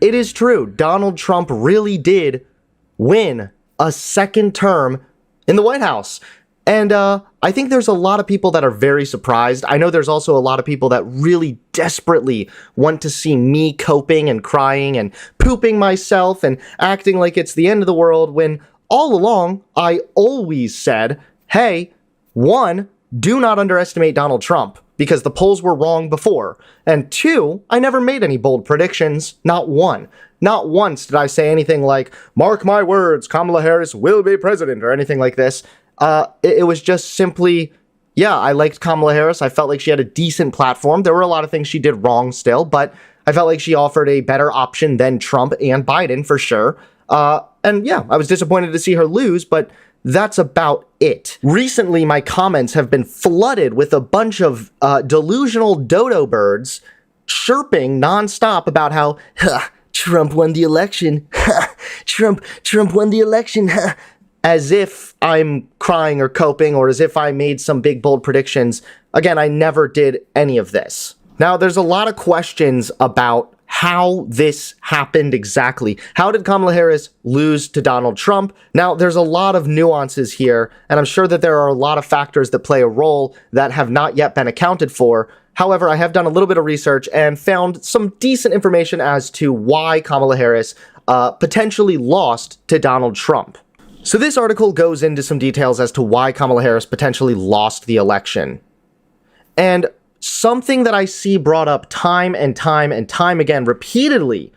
it is true. Donald Trump really did win a second term in the White House. And I think there's a lot of people that are very surprised. I know there's also a lot of people that really desperately want to see me coping and crying and pooping myself and acting like it's the end of the world, when all along I always said, hey, one, do not underestimate Donald Trump, because the polls were wrong before. And two, I never made any bold predictions. Not one. Not once did I say anything like, mark my words, Kamala Harris will be president, or anything like this. It was just simply, yeah, I liked Kamala Harris. I felt like she had a decent platform. There were a lot of things she did wrong still, but I felt like she offered a better option than Trump and Biden for sure. And yeah, I was disappointed to see her lose, but that's about it. Recently, my comments have been flooded with a bunch of delusional dodo birds chirping nonstop about how, Trump won the election. Trump won the election. As if I'm crying or coping, or as if I made some big bold predictions. Again, I never did any of this. Now, there's a lot of questions about how this happened exactly. How did Kamala Harris lose to Donald Trump? Now, there's a lot of nuances here, and I'm sure that there are a lot of factors that play a role that have not yet been accounted for. However, I have done a little bit of research and found some decent information as to why Kamala Harris potentially lost to Donald Trump. So this article goes into some details as to why Kamala Harris potentially lost the election. And something that I see brought up time and time again repeatedly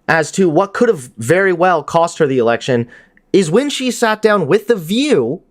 as to what could have very well cost her the election is when she sat down with The View,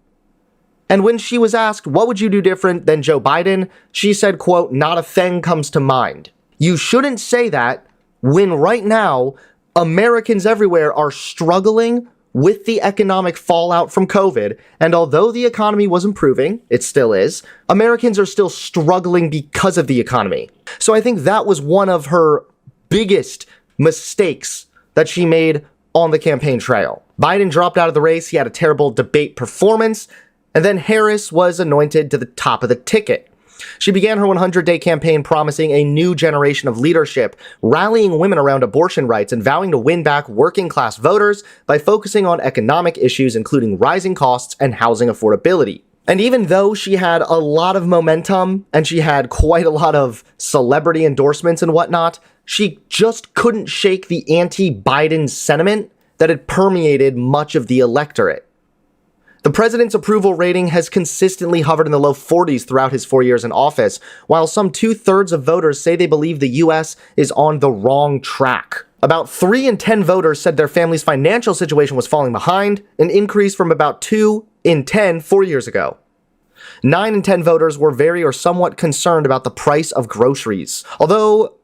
and when she was asked, what would you do different than Joe Biden? She said, quote, not a thing comes to mind. You shouldn't say that when right now Americans everywhere are struggling with the economic fallout from COVID, and although the economy was improving, it still is, Americans are still struggling because of the economy. So I think that was one of her biggest mistakes that she made on the campaign trail. Biden dropped out of the race, he had a terrible debate performance, and then Harris was anointed to the top of the ticket. She began her 100-day campaign promising a new generation of leadership, rallying women around abortion rights, and vowing to win back working-class voters by focusing on economic issues including rising costs and housing affordability. And even though she had a lot of momentum and she had quite a lot of celebrity endorsements and whatnot, she just couldn't shake the anti-Biden sentiment that had permeated much of the electorate. The president's approval rating has consistently hovered in the low 40s throughout his 4 years in office, while some 2/3 of voters say they believe the U.S. is on the wrong track. About 3 in 10 voters said their family's financial situation was falling behind, an increase from about 2 in 10 4 years ago. 9 in 10 voters were very or somewhat concerned about the price of groceries. Although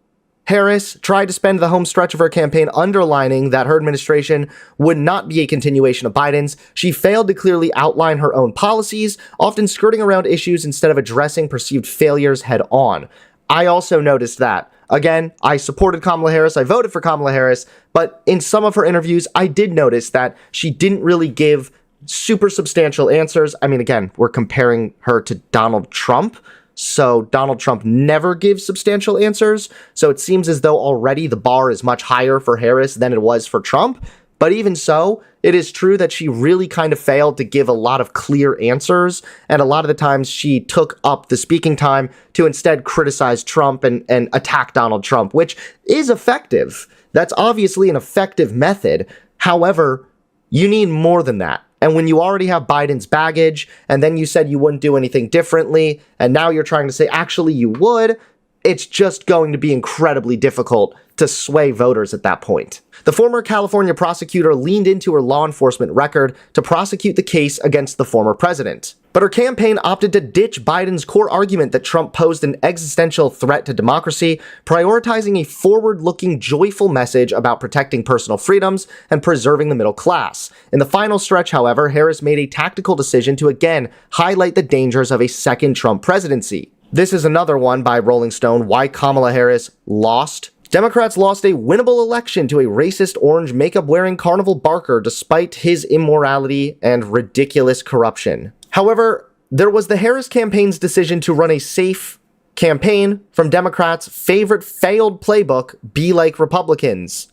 Harris tried to spend the home stretch of her campaign underlining that her administration would not be a continuation of Biden's, she failed to clearly outline her own policies, often skirting around issues instead of addressing perceived failures head on. I also noticed that. Again, I supported Kamala Harris, I voted for Kamala Harris, but in some of her interviews, I did notice that she didn't really give super substantial answers. I mean, again, we're comparing her to Donald Trump, so Donald Trump never gives substantial answers, so it seems as though already the bar is much higher for Harris than it was for Trump. But even so, it is true that she really kind of failed to give a lot of clear answers, and a lot of the times she took up the speaking time to instead criticize Trump and attack Donald Trump, which is effective. That's obviously an effective method. However, you need more than that. And when you already have Biden's baggage, and then you said you wouldn't do anything differently, and now you're trying to say, actually, you would, it's just going to be incredibly difficult to sway voters at that point. The former California prosecutor leaned into her law enforcement record to prosecute the case against the former president. But her campaign opted to ditch Biden's core argument that Trump posed an existential threat to democracy, prioritizing a forward-looking, joyful message about protecting personal freedoms and preserving the middle class. In the final stretch, however, Harris made a tactical decision to again highlight the dangers of a second Trump presidency. This is another one by Rolling Stone, Why Kamala Harris Lost. Democrats lost a winnable election to a racist orange makeup-wearing carnival barker despite his immorality and ridiculous corruption. However, there was the Harris campaign's decision to run a safe campaign from Democrats' favorite failed playbook, Be Like Republicans.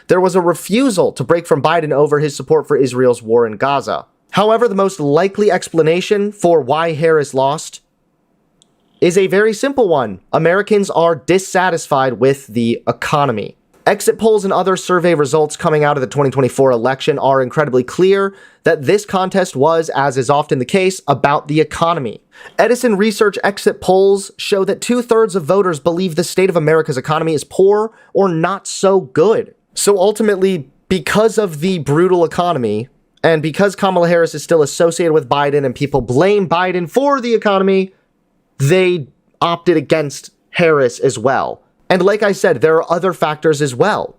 There was a refusal to break from Biden over his support for Israel's war in Gaza. However, the most likely explanation for why Harris lost is a very simple one. Americans are dissatisfied with the economy. Exit polls and other survey results coming out of the 2024 election are incredibly clear that this contest was, as is often the case, about the economy. Edison Research exit polls show that 2/3 of voters believe the state of America's economy is poor or not so good. So ultimately, because of the brutal economy, and because Kamala Harris is still associated with Biden and people blame Biden for the economy, they opted against Harris as well. And like I said, there are other factors as well.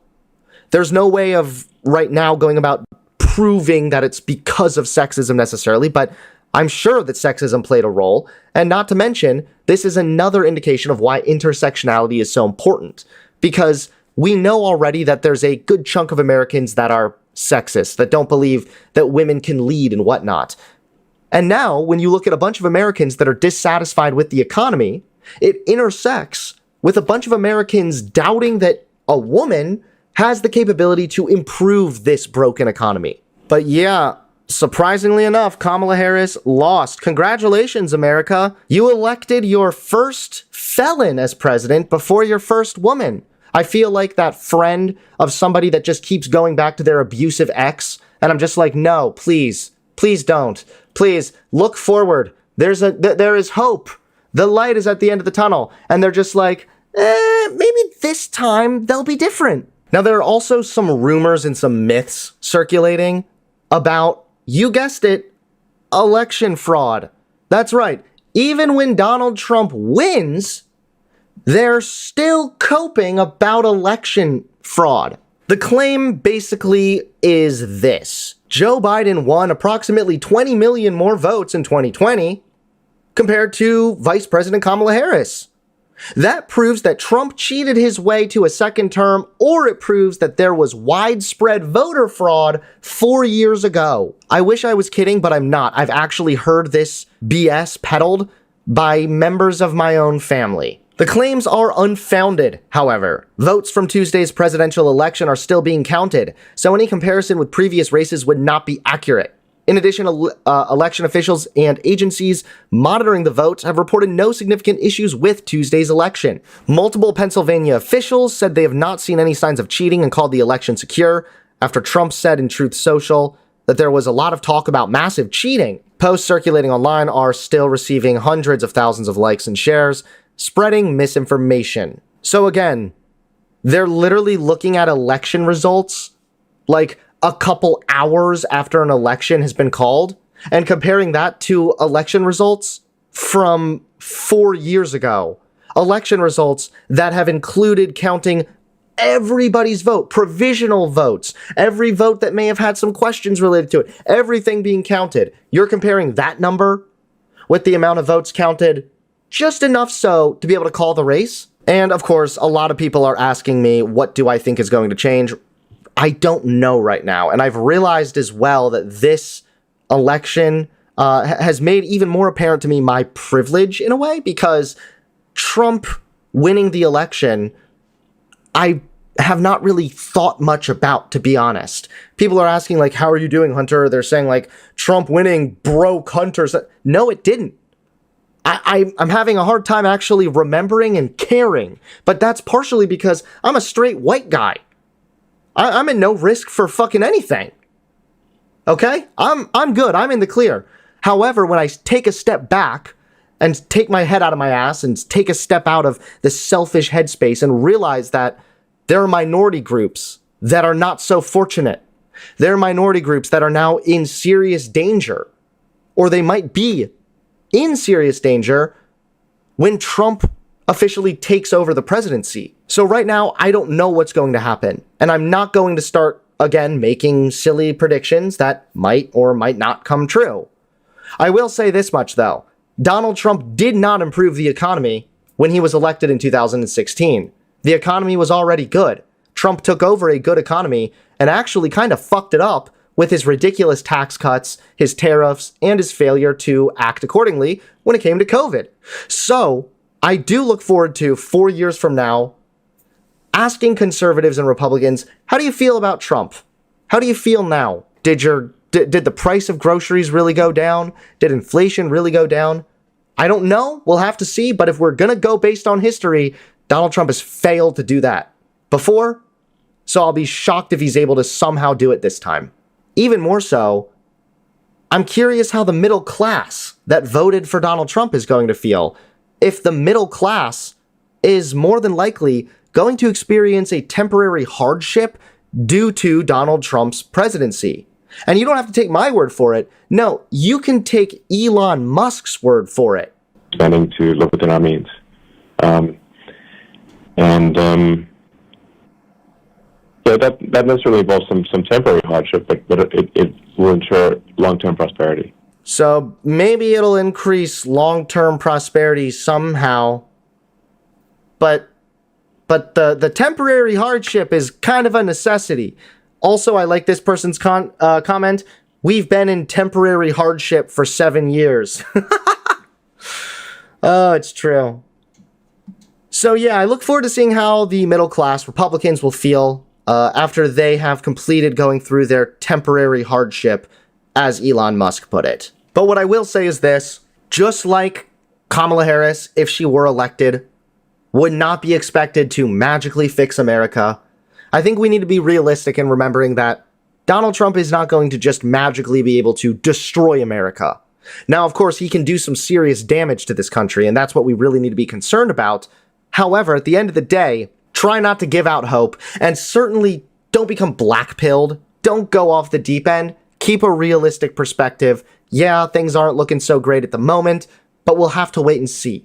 There's no way of right now going about proving that it's because of sexism necessarily, but I'm sure that sexism played a role. And not to mention, this is another indication of why intersectionality is so important. Because we know already that there's a good chunk of Americans that are sexist, that don't believe that women can lead and whatnot. And now, when you look at a bunch of Americans that are dissatisfied with the economy, it intersects with a bunch of Americans doubting that a woman has the capability to improve this broken economy. But yeah, surprisingly enough, Kamala Harris lost. Congratulations, America. You elected your first felon as president before your first woman. I feel like that friend of somebody that just keeps going back to their abusive ex, and I'm just like, no, please don't. Please look forward. There is hope. The light is at the end of the tunnel. And they're just like, maybe this time they'll be different. Now, there are also some rumors and some myths circulating about, you guessed it, election fraud. That's right. Even when Donald Trump wins, they're still coping about election fraud. The claim basically is this. Joe Biden won approximately 20 million more votes in 2020 compared to Vice President Kamala Harris. That proves that Trump cheated his way to a second term, or it proves that there was widespread voter fraud 4 years ago. I wish I was kidding, but I'm not. I've actually heard this BS peddled by members of my own family. The claims are unfounded, however. Votes from Tuesday's presidential election are still being counted, so any comparison with previous races would not be accurate. In addition, election officials and agencies monitoring the votes have reported no significant issues with Tuesday's election. Multiple Pennsylvania officials said they have not seen any signs of cheating and called the election secure, after Trump said in Truth Social that there was a lot of talk about massive cheating. Posts circulating online are still receiving hundreds of thousands of likes and shares, spreading misinformation. So again, they're literally looking at election results like a couple hours after an election has been called and comparing that to election results from 4 years ago. Election results that have included counting everybody's vote, provisional votes, every vote that may have had some questions related to it, everything being counted. You're comparing that number with the amount of votes counted just enough so to be able to call the race. And of course, a lot of people are asking me, what do I think is going to change? I don't know right now. And I've realized as well that this election has made even more apparent to me my privilege in a way, because Trump winning the election, I have not really thought much about, to be honest. People are asking, like, how are you doing, Hunter? They're saying, like, Trump winning broke Hunter. No, it didn't. I'm having a hard time actually remembering and caring, but that's partially because I'm a straight white guy. I'm in no risk for fucking anything. Okay? I'm good. I'm in the clear. However, when I take a step back and take my head out of my ass and take a step out of the selfish headspace and realize that there are minority groups that are not so fortunate. There are minority groups that are now in serious danger, or they might be in serious danger when Trump officially takes over the presidency. So right now, I don't know what's going to happen. And I'm not going to start, again, making silly predictions that might or might not come true. I will say this much, though. Donald Trump did not improve the economy when he was elected in 2016. The economy was already good. Trump took over a good economy and actually kind of fucked it up with his ridiculous tax cuts, his tariffs, and his failure to act accordingly when it came to COVID. So I do look forward to 4 years from now, asking conservatives and Republicans, how do you feel about Trump? How do you feel now? Did the price of groceries really go down? Did inflation really go down? I don't know. We'll have to see. But if we're going to go based on history, Donald Trump has failed to do that before. So I'll be shocked if he's able to somehow do it this time. Even more so, I'm curious how the middle class that voted for Donald Trump is going to feel. If the middle class is more than likely going to experience a temporary hardship due to Donald Trump's presidency. And you don't have to take my word for it. No, you can take Elon Musk's word for it. Planning to live within our means. Yeah, that necessarily involves some temporary hardship, but it will ensure long-term prosperity. So maybe it'll increase long-term prosperity somehow, but the temporary hardship is kind of a necessity. Also, I like this person's comment. We've been in temporary hardship for 7 years. Oh, it's true. So yeah, I look forward to seeing how the middle class Republicans will feel after they have completed going through their temporary hardship, as Elon Musk put it. But what I will say is this, just like Kamala Harris, if she were elected, would not be expected to magically fix America, I think we need to be realistic in remembering that Donald Trump is not going to just magically be able to destroy America. Now, of course, he can do some serious damage to this country, and that's what we really need to be concerned about. However, at the end of the day, try not to give out hope, and certainly don't become black-pilled. Don't go off the deep end. Keep a realistic perspective. Yeah, things aren't looking so great at the moment, but we'll have to wait and see.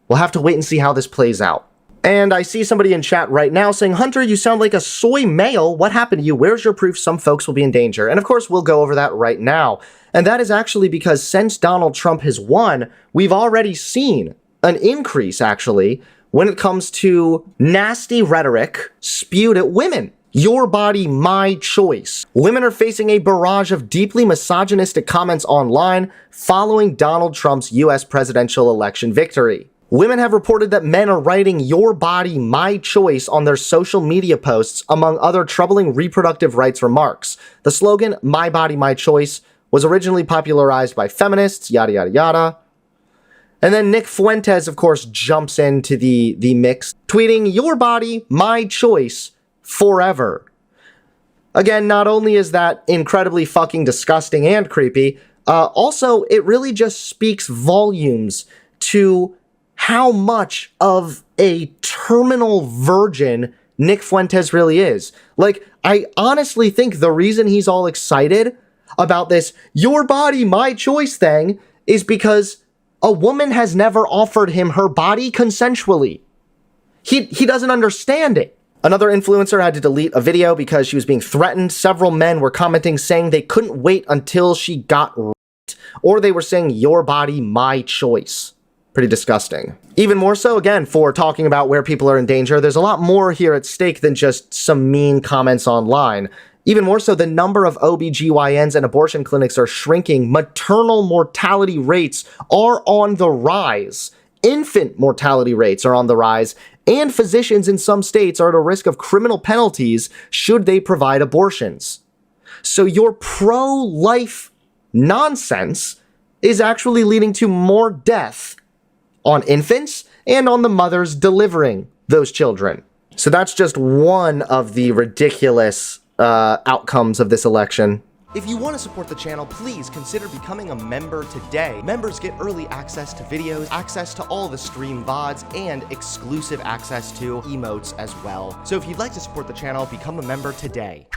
We'll have to wait and see how this plays out. And I see somebody in chat right now saying, Hunter, you sound like a soy male. What happened to you? Where's your proof some folks will be in danger? And of course, we'll go over that right now. And that is actually because since Donald Trump has won, we've already seen an increase, actually, when it comes to nasty rhetoric spewed at women. Your body, my choice. Women are facing a barrage of deeply misogynistic comments online following Donald Trump's US presidential election victory. Women have reported that men are writing "your body, my choice" on their social media posts, among other troubling reproductive rights remarks. The slogan, "my body, my choice," was originally popularized by feminists, yada, yada, yada. And then Nick Fuentes, of course, jumps into the mix, tweeting, "your body, my choice, forever." Again, not only is that incredibly fucking disgusting and creepy, also, it really just speaks volumes to how much of a terminal virgin Nick Fuentes really is. Like, I honestly think the reason he's all excited about this "your body, my choice" thing is because a woman has never offered him her body consensually. He doesn't understand it. Another influencer had to delete a video because she was being threatened. Several men were commenting saying they couldn't wait until she got raped, or they were saying "your body, my choice." Pretty disgusting. Even more so, again, for talking about where people are in danger, there's a lot more here at stake than just some mean comments online. Even more so, the number of OBGYNs and abortion clinics are shrinking. Maternal mortality rates are on the rise. Infant mortality rates are on the rise. And physicians in some states are at a risk of criminal penalties should they provide abortions. So your pro-life nonsense is actually leading to more death on infants and on the mothers delivering those children. So that's just one of the ridiculous outcomes of this election. If you want to support the channel, please consider becoming a member today. Members get early access to videos, access to all the stream VODs, and exclusive access to emotes as well. So if you'd like to support the channel, become a member today.